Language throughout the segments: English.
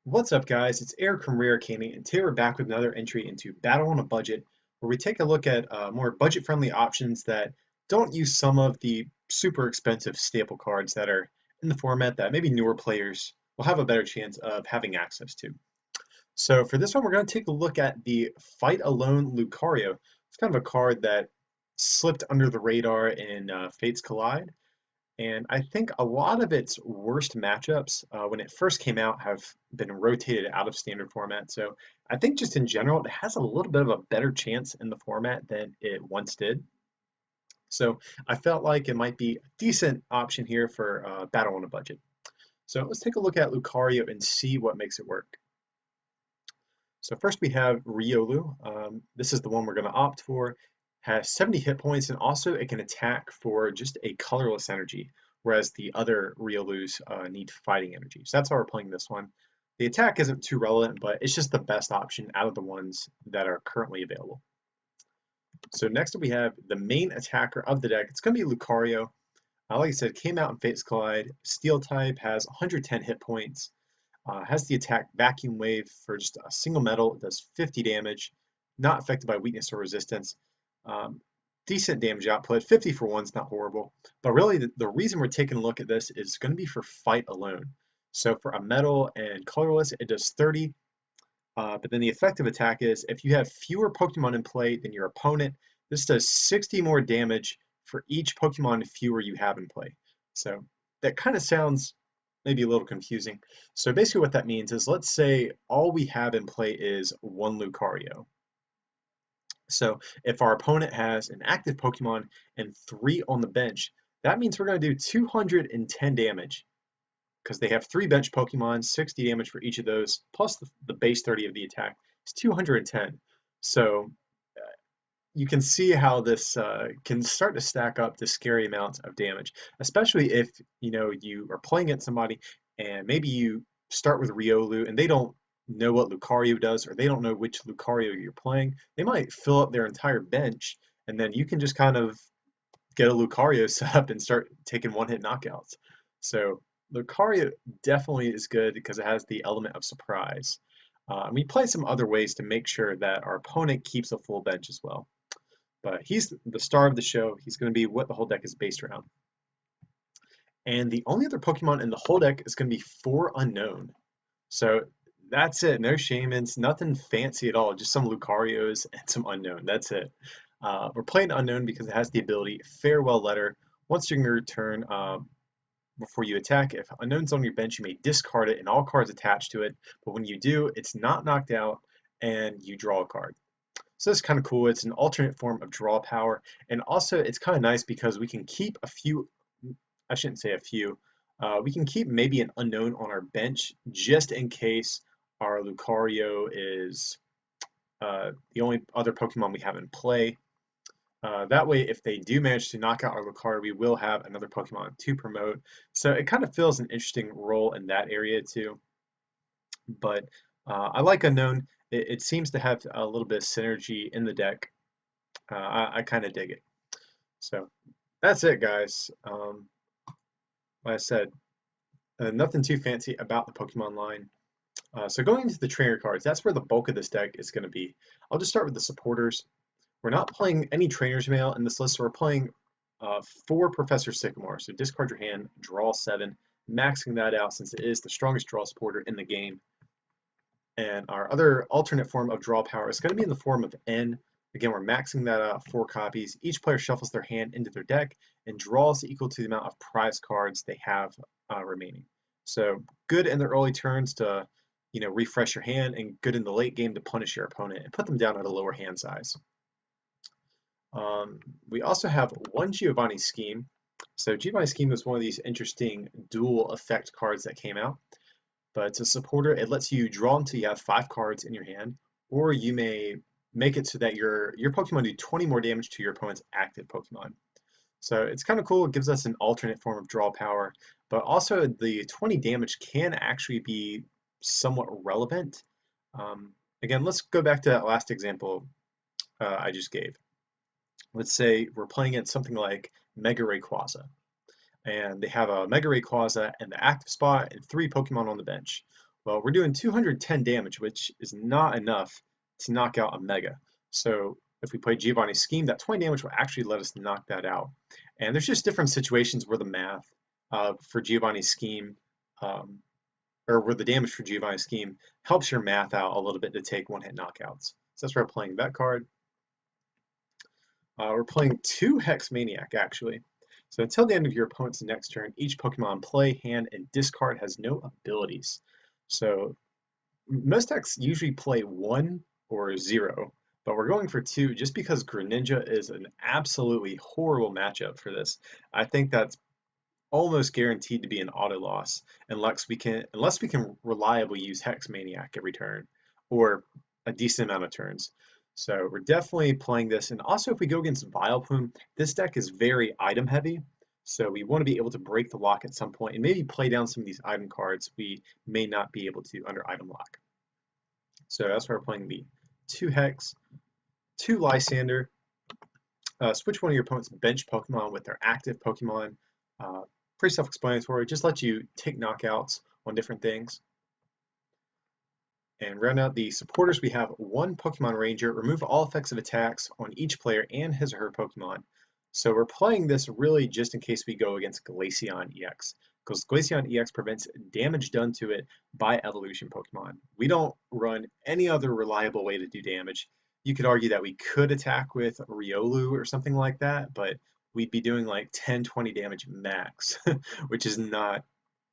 What's up, guys? It's Eric from Rare Candy, and today we're back with another entry into Battle on a Budget, where we take a look at more budget-friendly options that don't use some of the super expensive staple cards that are in the format that maybe newer players will have a better chance of having access to. So for this one, we're going to take a look at the Fight Alone Lucario. It's kind of a card that slipped under the radar in Fates Collide. And I think a lot of its worst matchups when it first came out have been rotated out of standard format. So I think just in general, it has a little bit of a better chance in the format than it once did. So I felt like it might be a decent option here for Battle on a Budget. So let's take a look at Lucario and see what makes it work. So first we have Riolu. This is the one we're going to opt for. Has 70 hit points, and also it can attack for just a colorless energy, whereas the other Riolus need fighting energy. So that's how we're playing this one. The attack isn't too relevant, but it's just the best option out of the ones that are currently available. So next up we have the main attacker of the deck. It's going to be Lucario. Like I said, came out in Fates Collide. Steel type, has 110 hit points. Has the attack Vacuum Wave for just a single metal. It does 50 damage, not affected by weakness or resistance. Decent damage output. 50 for one's not horrible. But really, the reason we're taking a look at this is going to be for Fight Alone. So for a metal and colorless, it does 30. But then the effective attack is if you have fewer Pokemon in play than your opponent, this does 60 more damage for each Pokemon fewer you have in play. So that kind of sounds maybe a little confusing. So basically what that means is, let's say all we have in play is one Lucario. So if our opponent has an active Pokemon and 3 on the bench, that means we're going to do 210 damage because they have 3 bench Pokemon, 60 damage for each of those, plus the base 30 of the attack. It's 210. So you can see how this can start to stack up to scary amounts of damage, especially if you are playing against somebody and maybe you start with Riolu and they don't know what Lucario does, or they don't know which Lucario you're playing. They might fill up their entire bench, and then you can just kind of get a Lucario set up and start taking one-hit knockouts. So Lucario definitely is good because it has the element of surprise. We play some other ways to make sure that our opponent keeps a full bench as well. But he's the star of the show. He's going to be what the whole deck is based around. And the only other Pokemon in the whole deck is going to be 4 unknown. So that's it. No Shamans, nothing fancy at all. Just some Lucarios and some unknown. That's it. We're playing unknown because it has the ability Farewell Letter. Once during your turn, before you attack, if unknown's on your bench, you may discard it and all cards attached to it. But when you do, it's not knocked out and you draw a card. So that's kind of cool. It's an alternate form of draw power. And also it's kind of nice because we can keep a few, I shouldn't say a few, we can keep maybe an unknown on our bench just in case our Lucario is the only other Pokemon we have in play. That way, if they do manage to knock out our Lucario, we will have another Pokemon to promote. So it kind of fills an interesting role in that area too. But I like Unknown. It seems to have a little bit of synergy in the deck. I kind of dig it. So that's it, guys. Like I said, nothing too fancy about the Pokemon line. So going into the trainer cards, that's where the bulk of this deck is going to be. I'll just start with the supporters. We're not playing any Trainer's Mail in this list, so we're playing 4 Professor Sycamore. So discard your hand, draw 7, maxing that out since it is the strongest draw supporter in the game. And our other alternate form of draw power is going to be in the form of N. Again, we're maxing that out 4 copies. Each player shuffles their hand into their deck and draws equal to the amount of prize cards they have remaining. So good in the early turns to refresh your hand, and good in the late game to punish your opponent and put them down at a lower hand size. We also have 1 Giovanni Scheme. So Giovanni Scheme was one of these interesting dual effect cards that came out. But it's a supporter. It lets you draw until you have 5 cards in your hand, or you may make it so that your Pokemon do 20 more damage to your opponent's active Pokemon. So it's kind of cool. It gives us an alternate form of draw power, but also the 20 damage can actually be somewhat relevant. Again, let's go back to that last example I just gave. Let's say we're playing at something like Mega Rayquaza, and they have a Mega Rayquaza in the active spot and 3 Pokemon on the bench. Well, we're doing 210 damage, which is not enough to knock out a Mega. So if we play Giovanni's Scheme, that 20 damage will actually let us knock that out. And there's just different situations where the math for Giovanni's Scheme, um, or where the damage for Giovanni's Scheme helps your math out a little bit to take one-hit knockouts. So that's why we're playing that card. We're playing 2 Hex Maniac, actually. So until the end of your opponent's next turn, each Pokemon play, hand, and discard has no abilities. So most decks usually play 1 or 0, but we're going for 2 just because Greninja is an absolutely horrible matchup for this. I think that's almost guaranteed to be an auto loss unless we can reliably use Hex Maniac every turn or a decent amount of turns. So we're definitely playing this, and also if we go against Vileplume, this deck is very item heavy, so we want to be able to break the lock at some point and maybe play down some of these item cards we may not be able to under item lock. So that's why we're playing the 2 Hex, 2 Lysander. Switch one of your opponent's bench Pokemon with their active Pokemon. Pretty self-explanatory. Just let you take knockouts on different things. And round out the supporters, we have 1 Pokemon Ranger. Remove all effects of attacks on each player and his or her Pokemon. So we're playing this really just in case we go against Glaceon EX, because Glaceon EX prevents damage done to it by evolution Pokemon. We don't run any other reliable way to do damage. You could argue that we could attack with Riolu or something like that, but we'd be doing like 10-20 damage max, which is not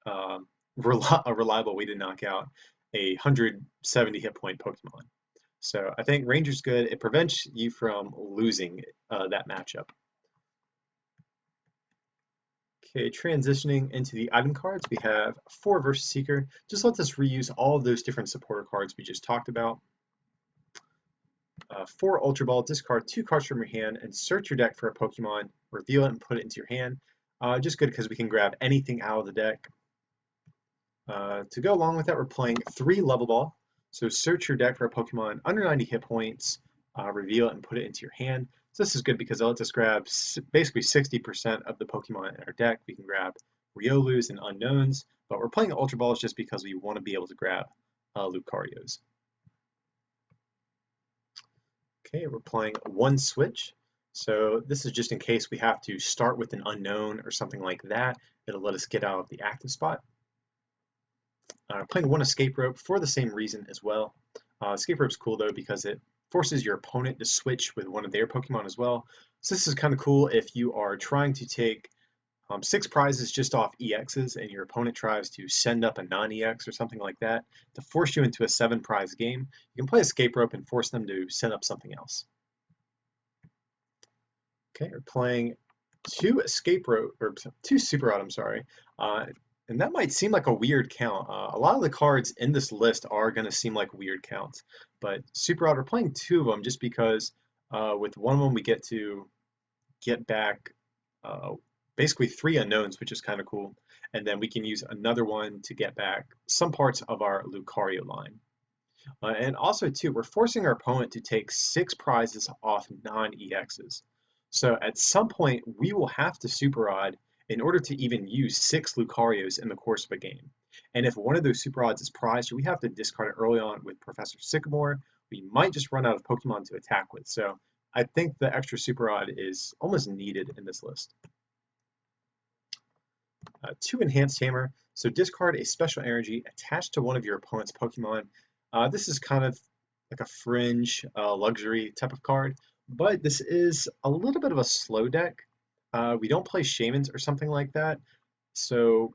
a reliable way to knock out a 170 hit point Pokemon. So I think Ranger's good. It prevents you from losing that matchup. Okay, transitioning into the item cards, we have 4 Versus Seeker. Just lets us reuse all of those different supporter cards we just talked about. 4 Ultra Ball, discard 2 cards from your hand and search your deck for a Pokemon, reveal it and put it into your hand. Just good because we can grab anything out of the deck. To go along with that, we're playing 3 Level Ball. So search your deck for a Pokemon under 90 hit points, reveal it and put it into your hand. So this is good because it lets us grab basically 60% of the Pokemon in our deck. We can grab Riolus and Unknowns, but we're playing Ultra Balls just because we want to be able to grab Lucarios. Okay, we're playing 1 Switch. So this is just in case we have to start with an unknown or something like that. It'll let us get out of the active spot. Playing 1 Escape Rope for the same reason as well. Escape Rope's cool though because it forces your opponent to switch with one of their Pokemon as well. So this is kind of cool if you are trying to take 6 prizes just off EXs and your opponent tries to send up a non-EX or something like that to force you into a 7 prize game. You can play Escape Rope and force them to send up something else. Okay, we're playing 2 Escape Rope, or 2 Super Rod, I'm sorry. And that might seem like a weird count. A lot of the cards in this list are going to seem like weird counts. But Super Rod, we're playing 2 of them just because with one of them we get to get back basically 3 unknowns, which is kind of cool. And then we can use another one to get back some parts of our Lucario line. And also, too, we're forcing our opponent to take 6 prizes off non-EXs. So at some point, we will have to Super Rod in order to even use 6 Lucarios in the course of a game. And if one of those Super Rods is prized, we have to discard it early on with Professor Sycamore. We might just run out of Pokemon to attack with. So I think the extra Super Rod is almost needed in this list. 2 Enhanced Hammer. So discard a special energy attached to one of your opponent's Pokemon. This is kind of like a fringe luxury type of card, but this is a little bit of a slow deck. We don't play Shamans or something like that, so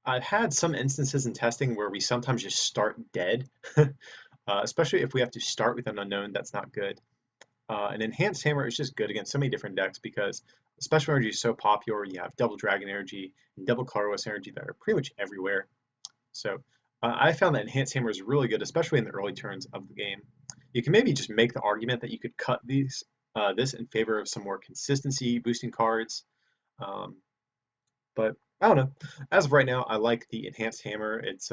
I've had some instances in testing where we sometimes just start dead, especially if we have to start with an unknown. That's not good. An Enhanced Hammer is just good against so many different decks because Special Energy is so popular. You have Double Dragon Energy and Double Colorless Energy that are pretty much everywhere. So I found that Enhanced Hammer is really good, especially in the early turns of the game. You can maybe just make the argument that you could cut this in favor of some more consistency boosting cards. But I don't know. As of right now, I like the Enhanced Hammer. It's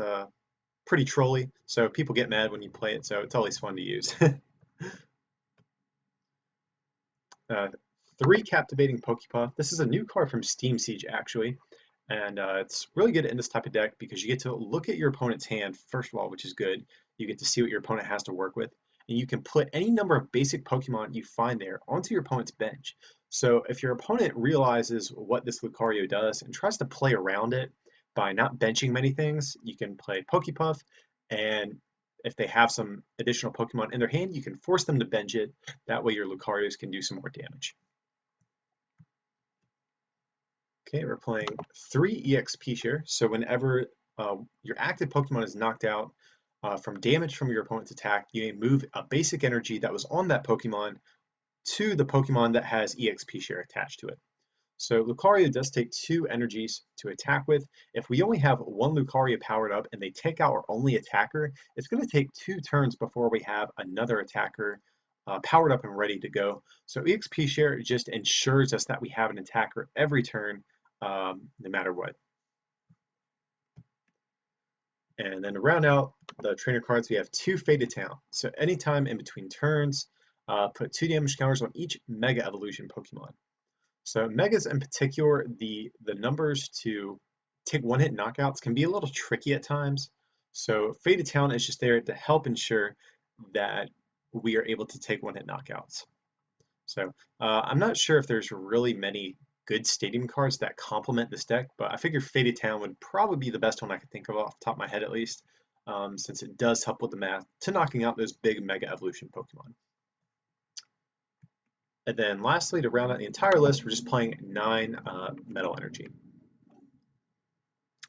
pretty trolly, so people get mad when you play it, so it's always fun to use. 3 Captivating Pokepuff. This is a new card from Steam Siege, actually. And it's really good in this type of deck because you get to look at your opponent's hand, first of all, which is good. You get to see what your opponent has to work with. And you can put any number of basic Pokemon you find there onto your opponent's bench. So if your opponent realizes what this Lucario does and tries to play around it by not benching many things, you can play Pokepuff. And if they have some additional Pokemon in their hand, you can force them to bench it. That way your Lucarios can do some more damage. Okay, we're playing 3 EXP here. So whenever your active Pokemon is knocked out from damage from your opponent's attack, you may move a basic energy that was on that Pokemon to the Pokemon that has EXP share attached to it. So Lucario does take 2 energies to attack with. If we only have 1 Lucario powered up and they take out our only attacker, it's going to take 2 turns before we have another attacker powered up and ready to go. So EXP share just ensures us that we have an attacker every turn, no matter what. And then to round out the trainer cards, we have 2 Faded Talent. So anytime in between turns, put 2 damage counters on each Mega Evolution Pokemon. So Megas in particular, the numbers to take one-hit knockouts can be a little tricky at times. So Faded Talent is just there to help ensure that we are able to take one-hit knockouts. So I'm not sure if there's really many good stadium cards that complement this deck, but I figure Faded Talent would probably be the best one I could think of off the top of my head at least, since it does help with the math to knocking out those big Mega Evolution Pokemon. And then lastly, to round out the entire list, we're just playing 9 Metal Energy.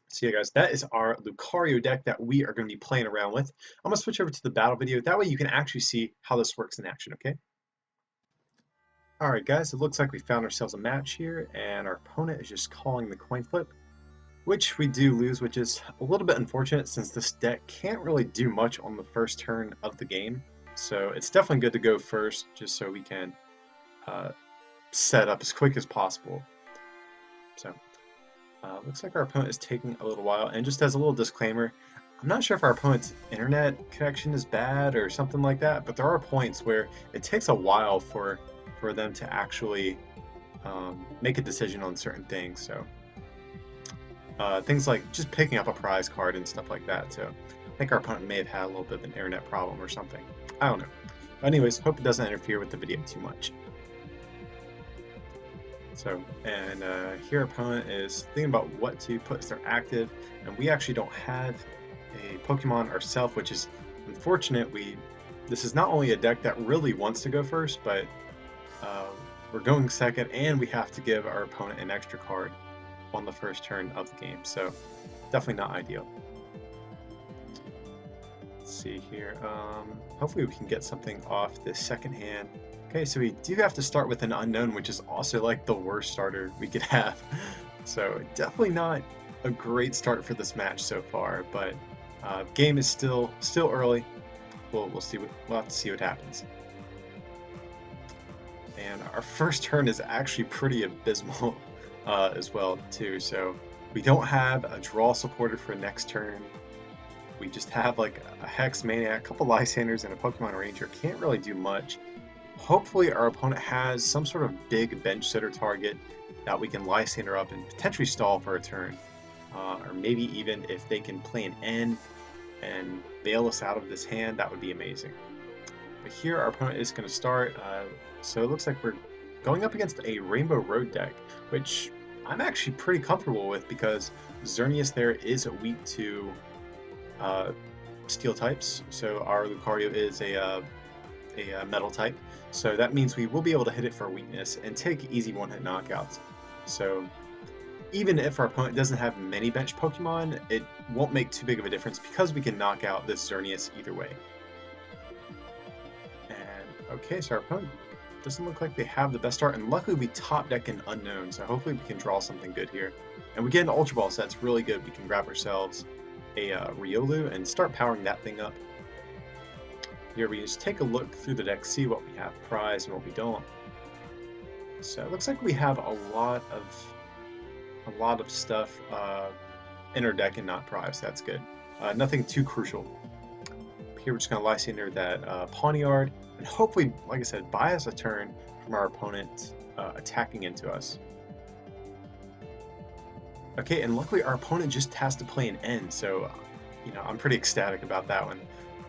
So yeah guys, that is our Lucario deck that we are going to be playing around with. I'm going to switch over to the battle video, that way you can actually see how this works in action, okay? Alright guys, it looks like we found ourselves a match here, and our opponent is just calling the coin flip, which we do lose, which is a little bit unfortunate since this deck can't really do much on the first turn of the game. So it's definitely good to go first, just so we can set up as quick as possible. So looks like our opponent is taking a little while, and just as a little disclaimer, I'm not sure if our opponent's internet connection is bad or something like that, but there are points where it takes a while for them to actually make a decision on certain things. So things like just picking up a prize card and stuff like that. So I think our opponent may have had a little bit of an internet problem or something. I don't know. But anyways, hope it doesn't interfere with the video too much. So, and here our opponent is thinking about what to put as their active, and we actually don't have a Pokemon ourselves, which is unfortunate. This is not only a deck that really wants to go first, but we're going second, and we have to give our opponent an extra card on the first turn of the game, so definitely not ideal. Let's see here. Hopefully we can get something off this second hand. Okay, so we do have to start with an unknown, which is also like the worst starter we could have. So definitely not a great start for this match so far, but game is still early. We'll see we'll have to see what happens. And our first turn is actually pretty abysmal as well too. So we don't have a draw supported for next turn. We just have like a Hex Maniac, a couple Lysanders, and a Pokemon Ranger. Can't really do much. Hopefully our opponent has some sort of big bench sitter target that we can Lysander up and potentially stall for a turn. Or maybe even if they can play an N and bail us out of this hand, that would be amazing. But here our opponent is going to start, so it looks like we're going up against a Rainbow Road deck, which I'm actually pretty comfortable with because Xerneas there is weak to steel types, so our Lucario is a metal type, so that means we will be able to hit it for weakness and take easy one-hit knockouts. So even if our opponent doesn't have many bench Pokemon, it won't make too big of a difference because we can knock out this Xerneas either way. And okay, so our opponent doesn't look like they have the best start, and luckily we top deck an unknown, so hopefully we can draw something good here. And we get an Ultra Ball, so that's really good. We can grab ourselves a Riolu and start powering that thing up. Here we just take a look through the deck, see what we have prized and what we don't. So it looks like we have a lot of stuff in our deck and not prized. That's good. Nothing too crucial. Here we're just going to Lysander that Pawniard, and hopefully, like I said, buy us a turn from our opponent attacking into us. Okay, and luckily our opponent just has to play an end, so I'm pretty ecstatic about that one.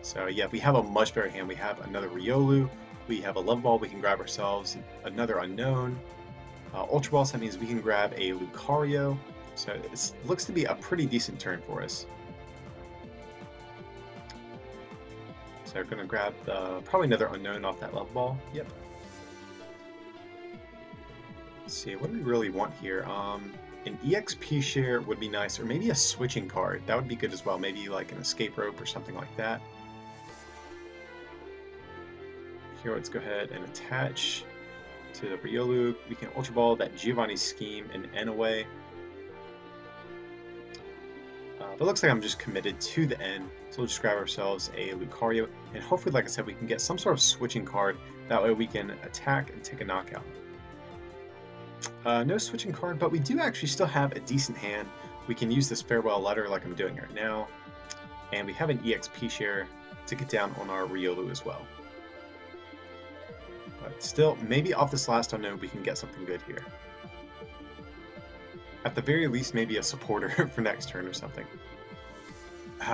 So yeah, we have a much better hand. We have another Riolu, we have a Love Ball we can grab ourselves, another Unknown, Ultra Ball, so that means we can grab a Lucario. So it looks to be a pretty decent turn for us. So we're gonna grab probably another Unknown off that Love Ball. Yep. Let's see, what do we really want here? An EXP share would be nice, or maybe a switching card. That would be good as well. Maybe like an escape rope or something like that. Here, let's go ahead and attach to the Riolu. We can Ultra Ball that Giovanni Scheme and N away. But it looks like I'm just committed to the N, so we'll just grab ourselves a Lucario, and hopefully, like I said, we can get some sort of switching card. That way we can attack and take a knockout. No switching card, but we do actually still have a decent hand. We can use this Farewell Letter like I'm doing right now, and we have an EXP share to get down on our Riolu as well. But still, maybe off this last unknown we can get something good here. At the very least, maybe a supporter for next turn or something.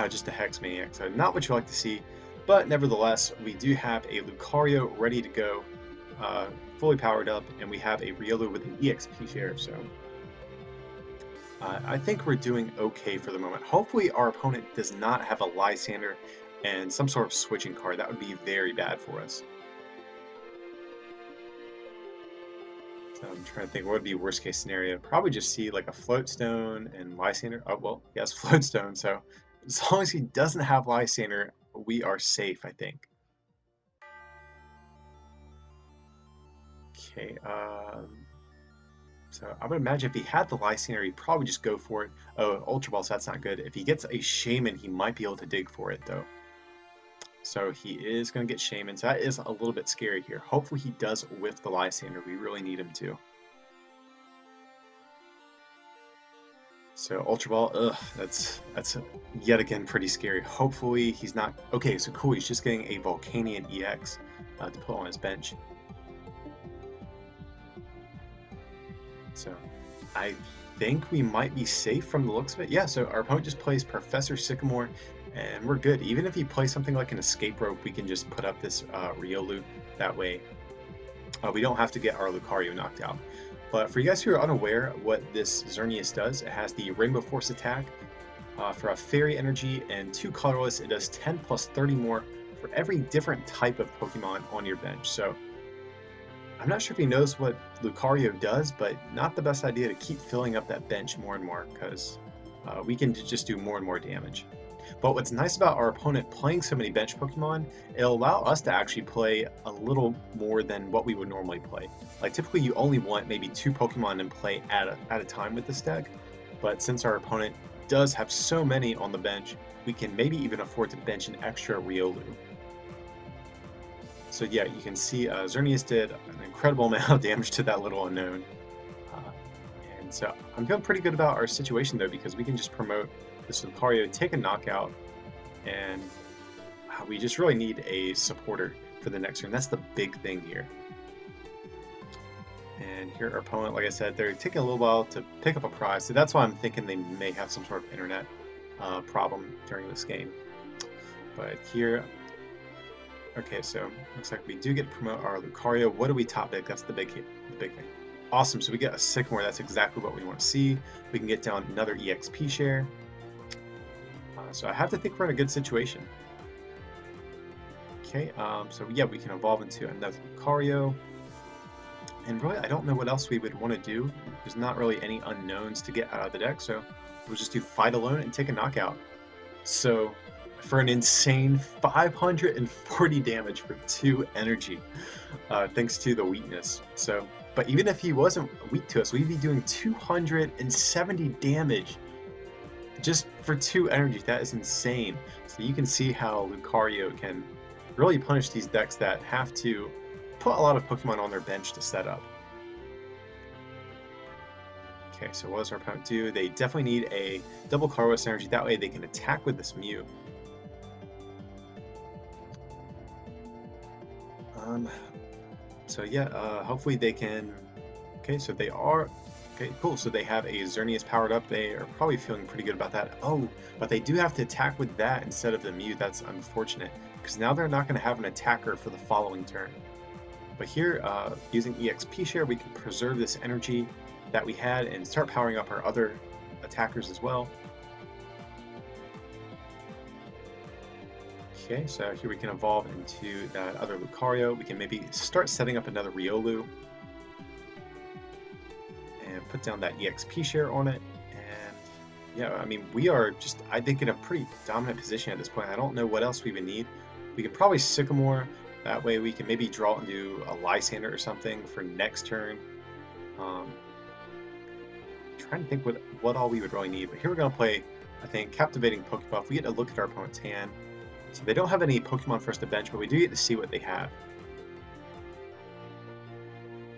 Just a Hex Maniac, so not what you like to see, but nevertheless, we do have a Lucario ready to go, fully powered up, and we have a Riolu with an EXP share, so I think we're doing okay for the moment. Hopefully our opponent does not have a Lysander and some sort of switching card. That would be very bad for us. So I'm trying to think what would be worst case scenario. Probably just see like a Floatstone and Lysander. Oh, well, he has Floatstone, so as long as he doesn't have Lysander, we are safe, I think. Okay, so I would imagine if he had the Lysander, he'd probably just go for it. Oh, Ultra Ball, so that's not good. If he gets a Shaman, he might be able to dig for it, though. So he is going to get Shaman, so that is a little bit scary here. Hopefully he does whiff the Lysander. We really need him to. So Ultra Ball, ugh, that's yet again pretty scary. Hopefully he's not... Okay, so cool, he's just getting a Volcanion EX to put on his bench. So I think we might be safe from the looks of it. Yeah, so our opponent just plays Professor Sycamore, and we're good. Even if he plays something like an Escape Rope, we can just put up this Riolu. That way we don't have to get our Lucario knocked out. But for you guys who are unaware what this Xerneas does, it has the Rainbow Force attack for a Fairy Energy and 2 colorless. It does 10 plus 30 more for every different type of Pokemon on your bench. So I'm not sure if he knows what Lucario does, but not the best idea to keep filling up that bench more and more, because we can just do more and more damage. But what's nice about our opponent playing so many bench Pokemon, it'll allow us to actually play a little more than what we would normally play. Like typically you only want maybe 2 Pokemon in play at a time with this deck, but since our opponent does have so many on the bench, we can maybe even afford to bench an extra Riolu. So yeah, you can see Xerneas did an incredible amount of damage to that little unknown. Uh, and so I'm feeling pretty good about our situation though, because we can just promote this Lucario, take a knockout, and we just really need a supporter for the next turn. That's the big thing here. And here our opponent, like I said, they're taking a little while to pick up a prize, so that's why I'm thinking they may have some sort of internet problem during this game. But here, okay, so looks like we do get to promote our Lucario. What do we top deck? That's the big thing. Awesome, so we get a Sycamore. That's exactly what we want to see. We can get down another EXP share. So I have to think we're in a good situation. Okay, so yeah, we can evolve into another Lucario. And really, I don't know what else we would want to do. There's not really any unknowns to get out of the deck, so we'll just do Fight Alone and take a knockout. So for an insane 540 damage for 2 energy, thanks to the weakness. So, but even if he wasn't weak to us, we'd be doing 270 damage just for 2 energy. That is insane. So you can see how Lucario can really punish these decks that have to put a lot of Pokemon on their bench to set up. Okay, so what does our opponent do? They definitely need a double colorless energy. That way they can attack with this Mew. So yeah, hopefully they can... Okay, so they are Okay, cool. So they have a Xerneas powered up. They are probably feeling pretty good about that. Oh, but they do have to attack with that instead of the Mew. That's unfortunate, because now they're not going to have an attacker for the following turn. But here, using EXP share, we can preserve this energy that we had and start powering up our other attackers as well. Okay, so here we can evolve into that other Lucario. We can maybe start setting up another Riolu and put down that EXP share on it. And yeah, I mean, we are just, I think, in a pretty dominant position at this point. I don't know what else we would need. We could probably Sycamore. That way we can maybe draw into a Lysander or something for next turn. Trying to think what all we would really need. But here we're going to play, I think, Captivating Pokebuff. We get to look at our opponent's hand. So they don't have any Pokemon for us to bench, but we do get to see what they have.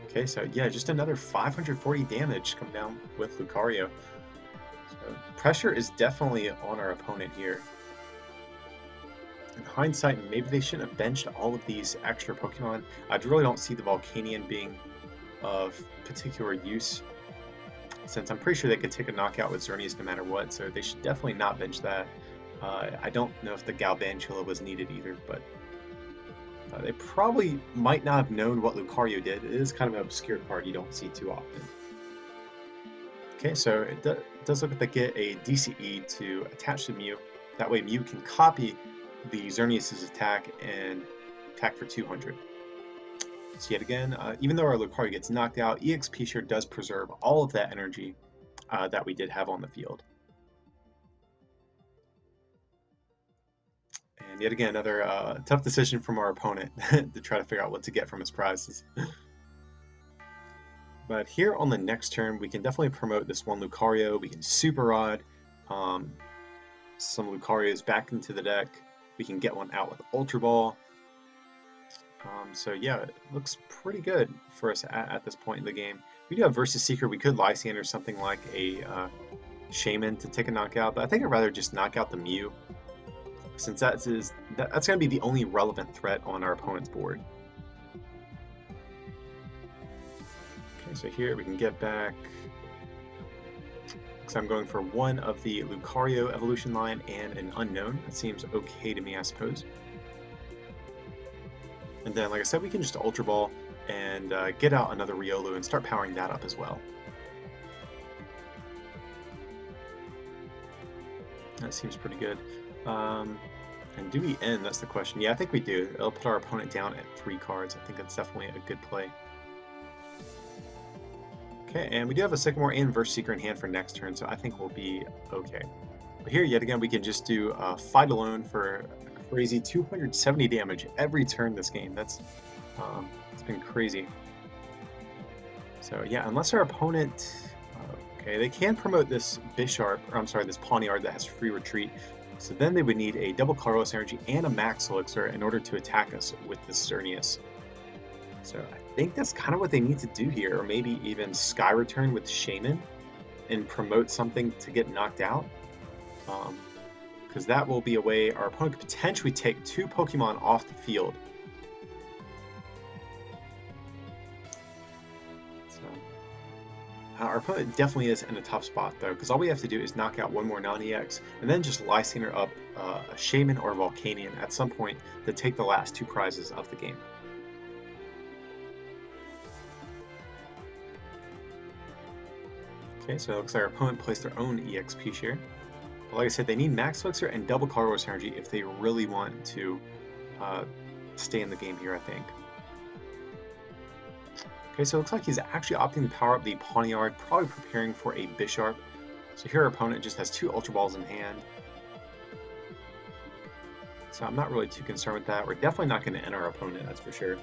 Okay, so yeah, just another 540 damage coming down with Lucario. So pressure is definitely on our opponent here. In hindsight, maybe they shouldn't have benched all of these extra Pokemon. I really don't see the Volcanion being of particular use, since I'm pretty sure they could take a knockout with Xerneas no matter what, so they should definitely not bench that. I don't know if the Galvantula was needed either, but they probably might not have known what Lucario did. It is kind of an obscure card you don't see too often. Okay, so it does look like they get a DCE to attach to Mew. That way Mew can copy the Xerneas' attack and attack for 200. So yet again, even though our Lucario gets knocked out, EXP share does preserve all of that energy that we did have on the field. And yet again, another tough decision from our opponent to try to figure out what to get from his prizes. But here on the next turn, we can definitely promote this one Lucario. We can Super Rod some Lucarios back into the deck. We can get one out with Ultra Ball. So yeah, it looks pretty good for us at this point in the game. We do have Versus Seeker. We could Lysander something like a Shaman to take a knockout, but I think I'd rather just knock out the Mew, since that's going to be the only relevant threat on our opponent's board. Okay, so here we can get back, because I'm going for one of the Lucario evolution line and an unknown. That seems okay to me, I suppose. And then, like I said, we can just Ultra Ball and get out another Riolu and start powering that up as well. That seems pretty good. And do we end? That's the question. Yeah, I think we do. It'll put our opponent down at 3 cards. I think that's definitely a good play. Okay, and we do have a Sycamore and Verse Seeker in hand for next turn, so I think we'll be okay. But here, yet again, we can just do Fight Alone for a crazy 270 damage every turn this game. That's it's been crazy. So yeah, unless our opponent... okay, they can promote this Bisharp, or I'm sorry, this Pawniard that has free retreat. So then they would need a double Colorless Energy and a Max Elixir in order to attack us with this Xerneas. So I think that's kind of what they need to do here, or maybe even Sky Return with Shaman and promote something to get knocked out. Because that will be a way our opponent could potentially take 2 Pokemon off the field. So our opponent definitely is in a tough spot though, because all we have to do is knock out one more non-EX and then just Lysander up a Shaman or Volcanion at some point to take the last 2 prizes of the game. Okay, so it looks like our opponent placed their own EXP share. But like I said, they need Max Elixir and double Colorless Energy if they really want to stay in the game here, I think. Okay, so it looks like he's actually opting to power up the Pawniard, probably preparing for a Bisharp. So here our opponent just has 2 Ultra Balls in hand. So I'm not really too concerned with that. We're definitely not going to end our opponent, that's for sure.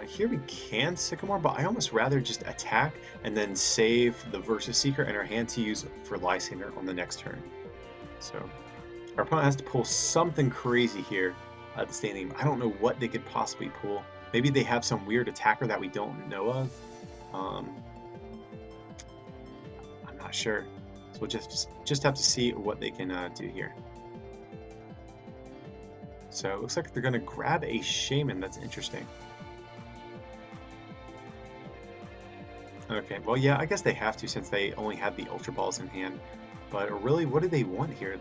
Here we can Sycamore, but I almost rather just attack and then save the Versus Seeker in our hand to use for Lysander on the next turn. So our opponent has to pull something crazy here at the standing. I don't know what they could possibly pull. Maybe they have some weird attacker that we don't know of. I'm not sure. So we'll just have to see what they can do here. So it looks like they're going to grab a Shaman. That's interesting. Okay, well, yeah, I guess they have to since they only have the Ultra Balls in hand. But really, what do they want here?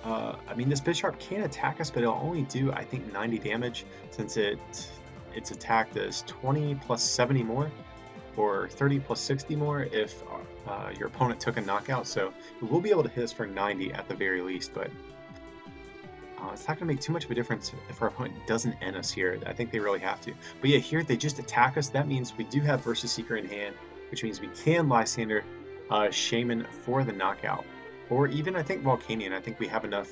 I mean, this Bisharp can attack us, but it'll only do, I think, 90 damage since its attack does 20 plus 70 more, or 30 plus 60 more if your opponent took a knockout. So it will be able to hit us for 90 at the very least, but it's not going to make too much of a difference if our opponent doesn't end us here. I think they really have to. But yeah, here they just attack us. That means we do have Versus Seeker in hand, which means we can Lysander Shaman for the knockout. Or even, I think, Volcanion. I think we have enough.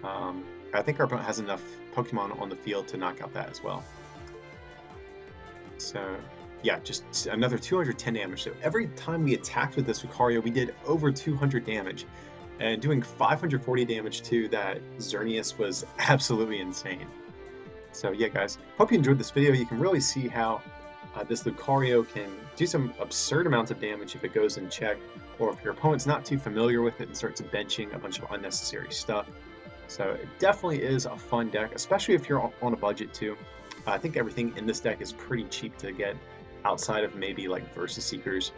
I think our opponent has enough Pokemon on the field to knock out that as well. So yeah, just another 210 damage. So every time we attacked with this Lucario, we did over 200 damage. And doing 540 damage to that Xerneas was absolutely insane. So yeah, guys, hope you enjoyed this video. You can really see how this Lucario can do some absurd amounts of damage if it goes in check, or if your opponent's not too familiar with it and starts benching a bunch of unnecessary stuff. So it definitely is a fun deck, especially if you're on a budget too. I think everything in this deck is pretty cheap to get outside of maybe like Versus Seekers.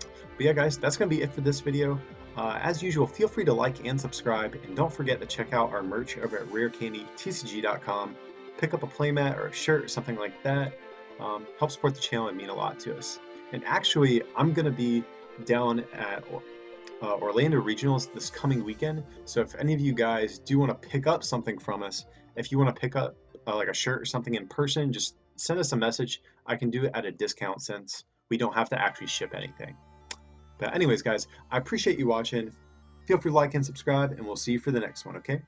But yeah, guys, that's going to be it for this video. As usual, feel free to like and subscribe, and don't forget to check out our merch over at rarecandytcg.com. Pick up a playmat or a shirt or something like that. Help support the channel and mean a lot to us. And actually, I'm going to be down at Orlando Regionals this coming weekend. So if any of you guys do want to pick up something from us, if you want to pick up like a shirt or something in person, just send us a message. I can do it at a discount since we don't have to actually ship anything. But anyways, guys, I appreciate you watching. Feel free to like and subscribe, and we'll see you for the next one, okay?